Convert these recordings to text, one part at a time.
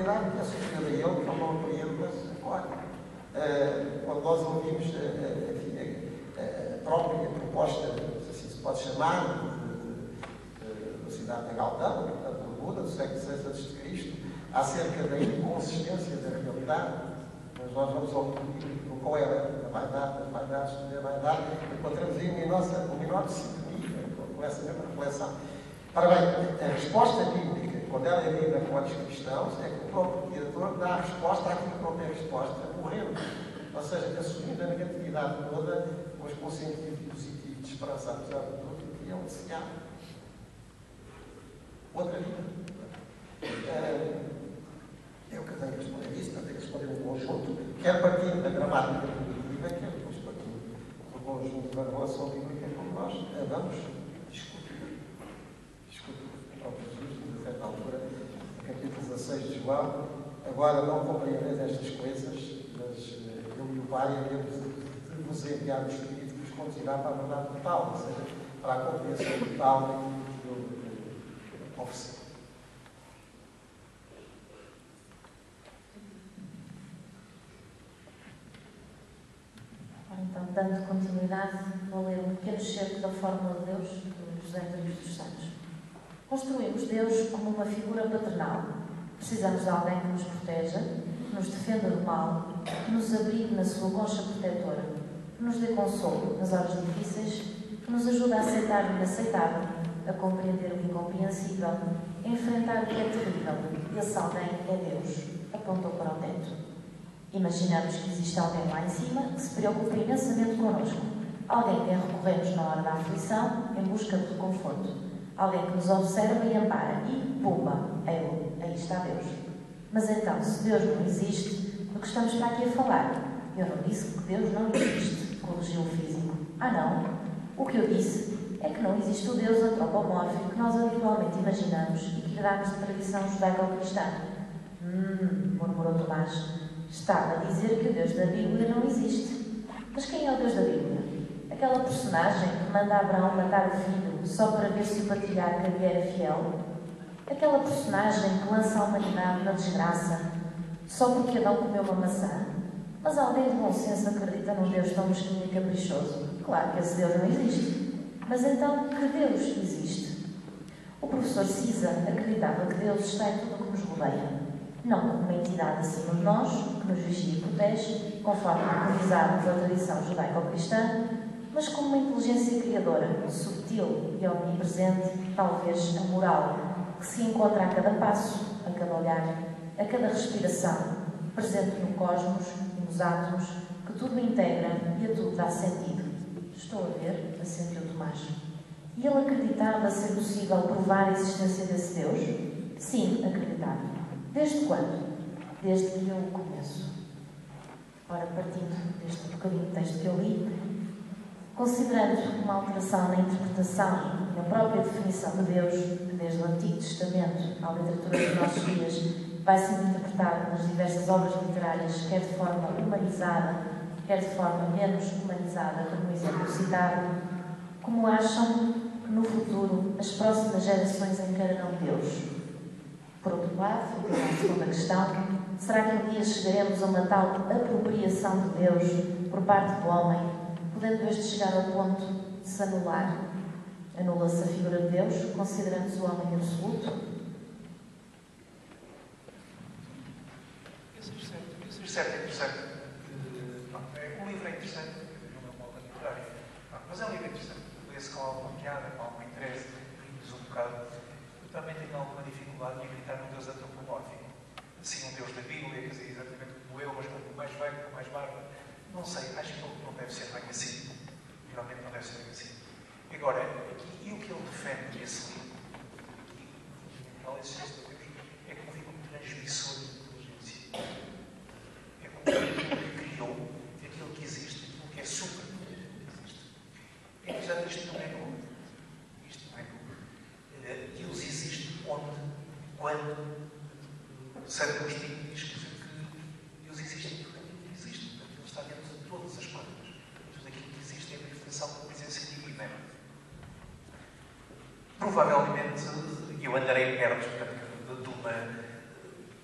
realidade que é superior a ele, que ele não apreende, mas agora, quando nós ouvimos a própria proposta, assim se pode chamar, da cidade de Galtão, portanto, do Buda, do século VI a.C., acerca da inconsistência da realidade, mas nós vamos ao qual é a vaidade, a vaidade, encontramos aí uma enorme sintonia com essa mesma reflexão. Ora bem, a resposta bíblica, quando ela é lida com olhos cristãos, é que o próprio Criador dá a resposta àquilo que não tem resposta, morrendo. Ou seja, assumindo a negatividade toda, mas com um sentido positivo de esperança, apesar de tudo, que é um desenhado. Outra vida. Eu que tenho que responder isso, tenho que responder um conjunto, quer partindo da gramática bíblica, quer depois partindo do conjunto da relação bíblica, como nós vamos discutir. O próprio Jesus, a certa altura, no capítulo 16 de João, agora não compreendeis estas coisas, mas eu e o Pai havemos de vos enviar o Espírito que vos conduzirá para a verdade total, ou seja, para a compreensão total daquilo que eu ofereci. Então, dando continuidade, vou ler um pequeno excerto da Fórmula de Deus, de José António dos Santos. Construímos Deus como uma figura paternal. Precisamos de alguém que nos proteja, que nos defenda do mal, que nos abrigue na sua concha protetora, que nos dê consolo nas horas difíceis, que nos ajude a aceitar o inaceitável, a compreender o incompreensível, a enfrentar o que é terrível. Esse alguém é Deus. Apontou para o teto. Imaginamos que existe alguém lá em cima que se preocupa imensamente connosco. Alguém que recorremos na hora da aflição em busca de conforto. Alguém que nos observa e ampara. E, pumba, aí está Deus. Mas então, se Deus não existe, do que estamos para aqui a falar? Eu não disse que Deus não existe, corrigiu o físico. Ah, não? O que eu disse é que não existe o Deus antropomórfico que nós habitualmente imaginamos e que herdamos da tradição judaico-cristã. Murmurou Tomás. Estava a dizer que o Deus da Bíblia não existe. Mas quem é o Deus da Bíblia? Aquela personagem que manda Abraão matar o filho só para ver se o patriarca lhe era fiel? Aquela personagem que lança a humanidade na desgraça só porque Adão comeu uma maçã? Mas alguém de bom senso acredita num Deus tão mesquinho e caprichoso? Claro que esse Deus não existe. Mas então, que Deus existe? O professor Cisa acreditava que Deus está em tudo o que nos rodeia. Não como uma entidade acima de nós, que nos vigia e protege, conforme preconizado pela tradição judaico-cristã, mas como uma inteligência criadora, subtil e omnipresente, talvez amoral, que se encontra a cada passo, a cada olhar, a cada respiração, presente no cosmos e nos átomos, que tudo integra e a tudo dá sentido. Estou a ver, assentiu Tomás. E ele acreditava ser possível provar a existência desse Deus? Sim, acreditava. Desde quando? Desde que eu conheço. Ora, partindo deste bocadinho de texto que eu li, considerando uma alteração na interpretação e na própria definição de Deus, que desde o Antigo Testamento à literatura dos nossos dias vai sendo interpretada nas diversas obras literárias, quer de forma humanizada, quer de forma menos humanizada, como o exemplo citado, como acham que no futuro as próximas gerações encararão Deus? Por outro lado, a segunda questão, será que um dia chegaremos a uma tal apropriação de Deus por parte do homem, podendo este chegar ao ponto de se anular? Anula-se a figura de Deus, considerando-se o homem absoluto? Isso é certo, é interessante. O livro é interessante, não é uma obra literária, mas é um livro interessante. Lê-se com alguma piada, com algum interesse, ri-nos um bocado. Também tenho alguma dificuldade em acreditar num Deus antropomórfico. Assim, um Deus da Bíblia, quer dizer, exatamente como eu, mas com mais velho, com mais barba. Não sei, acho que não deve ser bem assim. Realmente não deve ser bem assim. Agora, aqui, e o que ele defende nesse livro, a existência de Deus, é como digo, um transmissor de inteligência. É como aquilo que criou, aquilo que existe, aquilo que é super existe. É que já isto não é novo. Deus existe onde, quando, Santo Agostinho diz que Deus existe em tudo aquilo que existe, portanto, Ele está dentro de todas as coisas. Tudo aquilo que existe é a manifestação da presença divina. Provavelmente eu andarei perto, portanto, de uma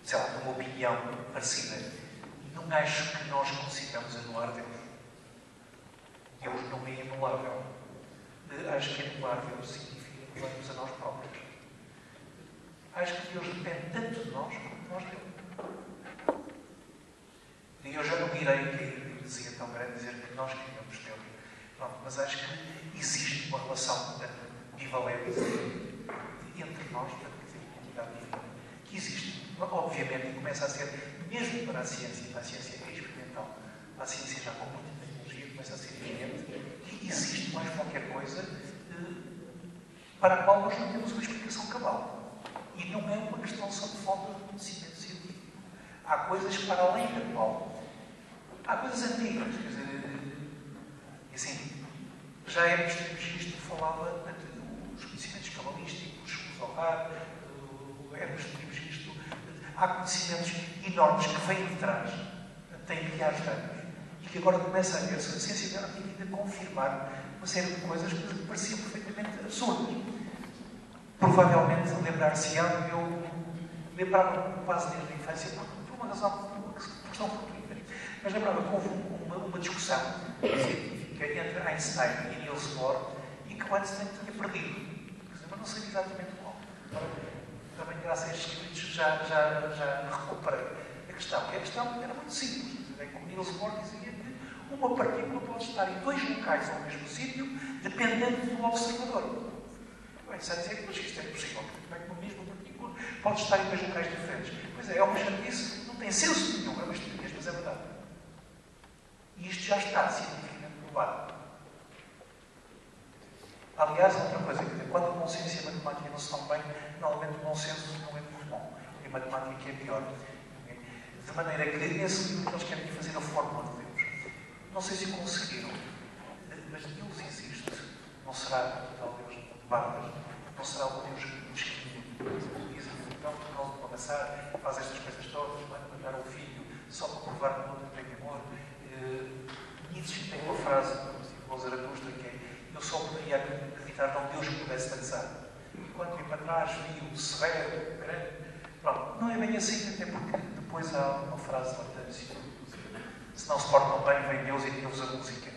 sei lá, uma opinião parecida. Não acho que nós consigamos anular Deus. Deus não é anulável. Acho que anular Deus significa anularmos a nós próprios. Acho que Deus depende tanto de nós como de nós dele. E eu já não irei cair em heresia tão grande dizer que nós queríamos Deus. Pronto, mas acho que existe uma relação bivalente entre nós, a entidade divina, que existe. Obviamente, e começa a ser, mesmo para a ciência experimental, a ciência já com muita tecnologia, começa a ser evidente que existe mais qualquer coisa para a qual nós não temos uma explicação cabal. E não é uma questão só de falta de conhecimento científico. Há coisas para além da qual. Há coisas antigas, quer dizer, assim, já Hermes Trismegisto falava dos conhecimentos cabalísticos, o Zohar, o Hermes Trismegisto. Há conhecimentos enormes que vêm de trás, têm milhares de anos, e que agora começa a ver-se a ciência tem vindo a confirmar uma série de coisas que pareciam perfeitamente absurdas. Provavelmente, lembrar-se-á, eu lembrava-me quase desde a infância, por uma razão, por uma questão fortuita, mas lembrava que houve uma discussão científica entre Einstein e Niels Bohr e que o Einstein tinha perdido. Mas não sei exatamente como. Também, graças a estes escritos, já recuperei a questão. E a questão era muito simples. Como Niels Bohr dizia que uma partícula pode estar em dois locais ao mesmo sítio, dependendo do observador. O Einstein dizia que isto é impossível, porque como é que uma mesma partícula pode estar em dois locais diferentes? Pois é uma chatice, não tem senso nenhum, é uma estupidez, mas é verdade. E isto já está cientificamente provado. Aliás, outra coisa, quer dizer, quando a consciência e a matemática não se estão bem, normalmente o bom senso não é muito bom. E a matemática que é pior. De maneira que, nesse livro, eles querem fazer a fórmula de Deus. Não sei se o conseguiram, mas Deus existe. Não será o tal Deus de bardas, não será o Deus mesquinho. Então, por causa de amassar, faz estas coisas todas, vai matar o filho só para provar que o outro tem amor. Nietzsche tem uma frase, como o Zaratustra, que é: eu só poderia acreditar num Deus que pudesse dançar. Enquanto ia para trás, vi o severo, grande. Pronto, não é bem assim, até porque depois há uma frase de Hortêncio: se não se portam bem, vem Deus e tira-vos a música.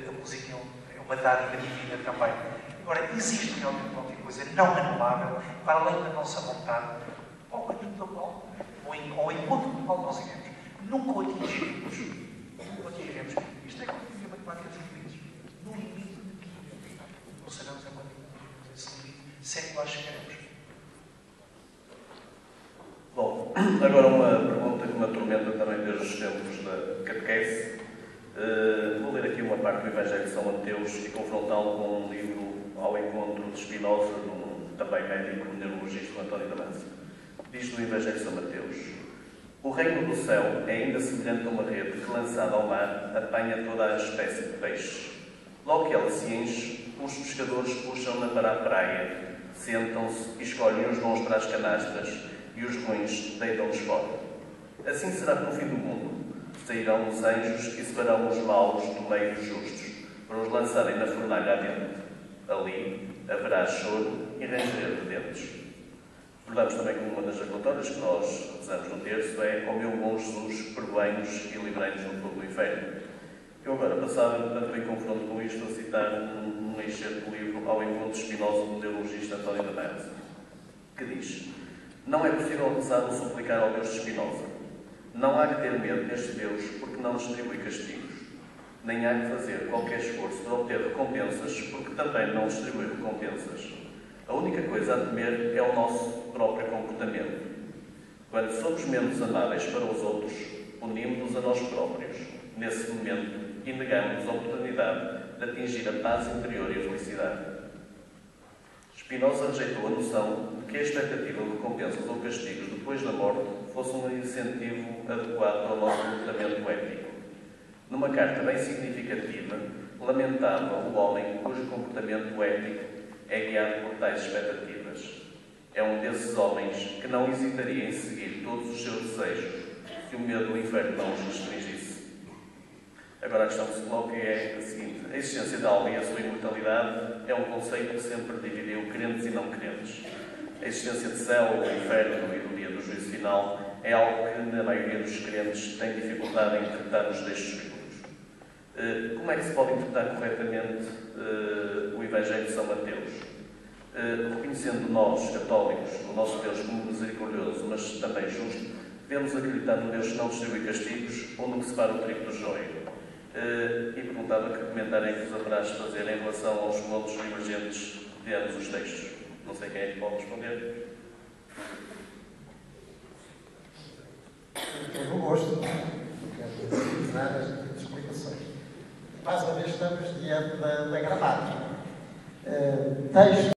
A música é uma dádiva divina também. Agora, existe realmente qualquer coisa não anulável, para além da nossa vontade, ao caminho do qual, ou ao encontro do qual nós iremos. Nunca o atingiremos. Nunca o atingiremos. Isto é como a matemática dos limites. No limite de não sabemos a quanto esse limite, sempre lá chegaremos. Bom, agora uma pergunta que me atormenta também desde os tempos da catequese. Vou ler aqui uma parte do Evangelho de São Mateus e confrontá-lo com um livro Ao Encontro de Spinoza, de um também médico neurologista, António Damasio. Diz no Evangelho de São Mateus: o reino do céu é ainda semelhante a uma rede que, lançada ao mar, apanha toda a espécie de peixes. Logo que ela se enche, os pescadores puxam-na para a praia, sentam-se e escolhem os bons para as canastas e os ruins deitam-nos fora. Assim será que no fim do mundo sairão os anjos e separarão os maus do meio dos justos, para os lançarem na fornalha adentro. Ali haverá choro e ranger de dentes. Recordamos também que uma das jaculatórias que nós rezamos no terço é: ó meu bom Jesus, perdoai-nos e livrai-nos do fogo do inferno. Eu agora passava, portanto, em confronto com isto, a citar um excerto do livro Ao Encontro de Spinoza, do neurologista António Damasio, que diz: não é possível rezar ou suplicar ao Deus de Spinoza. Não há que ter medo deste Deus, porque não distribui castigos. Nem há que fazer qualquer esforço para obter recompensas, porque também não distribui recompensas. A única coisa a temer é o nosso próprio comportamento. Quando somos menos amáveis para os outros, unimos-nos a nós próprios, nesse momento, e negamos a oportunidade de atingir a paz interior e a felicidade. Spinoza rejeitou a noção de que a expectativa de recompensas ou castigos depois da morte fosse um incentivo adequado para o nosso comportamento ético. Numa carta bem significativa, lamentava o homem cujo comportamento ético é guiado por tais expectativas. É um desses homens que não hesitaria em seguir todos os seus desejos se o medo do inferno não os restringisse. Agora a questão que se coloca é a seguinte: a existência da alma e a sua imortalidade é um conceito que sempre dividiu crentes e não crentes. a existência de céu, do inferno e do dia do juízo final é algo que, na maioria dos crentes, tem dificuldade em interpretar nos textos bíblicos. Como é que se pode interpretar corretamente o Evangelho de São Mateus? Reconhecendo nós, católicos, o nosso Deus como misericordioso, mas também justo, devemos acreditar no Deus que não distribui castigos, onde que separa o trigo do joio. E perguntava que comentário é que os haverás de fazer em relação aos pontos divergentes de ambos os textos. Não sei quem é que pode responder. Tenho gosto, não quero dar as explicações. Mais uma vez estamos diante da gramática. Texto